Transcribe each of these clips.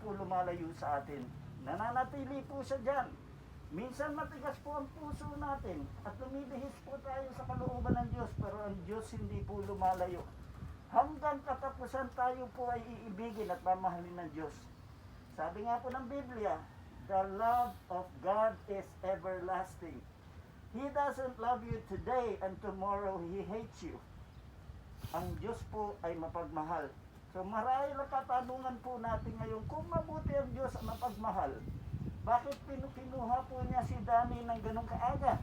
po lumalayo sa atin. Nananatili po siya dyan. Minsan matigas po ang puso natin at lumibihis po tayo sa kalooban ng Diyos, pero ang Diyos hindi po lumalayo. Hanggang katapusan tayo po ay iibigin at mamahalin ng Diyos. Sabi nga po ng Biblia, the love of God is everlasting. He doesn't love you today and tomorrow He hates you. Ang Diyos po ay mapagmahal. So marahil ang katanungan po natin ngayon, kung mabuti ang Diyos ang mapagmahal, bakit pinuha po niya si Danny ng ganong kaaga?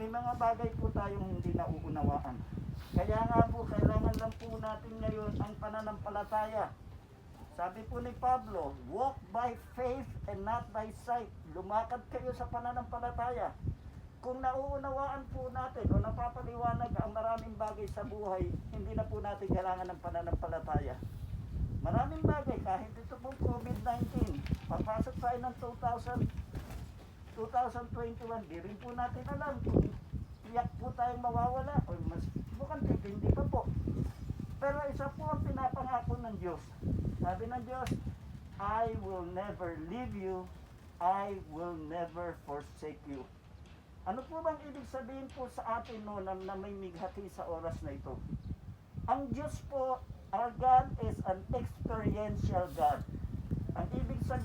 May mga bagay po tayong hindi nauunawaan. Kaya nga po, kailangan lang po natin ngayon ang pananampalataya. Sabi po ni Pablo, walk by faith and not by sight. Lumakad kayo sa pananampalataya. Kung nauunawaan po natin o napapaliwanag ang maraming bagay sa buhay, hindi na po natin kailangan ng pananampalataya. Maraming bagay, kahit ito pong COVID-19, pagpasok tayo ng 2021, di rin po natin alam kung iyak po tayong mawawala o mas mukhang hindi pa po. Pero isa po ang pinapangako ng Diyos. Sabi ng Diyos, I will never leave you, I will never forsake you. Ano po bang ibig sabihin po sa atin no, na may mighati sa oras na ito? Ang Diyos po, our God is an experiential God. Ang ibig sabihin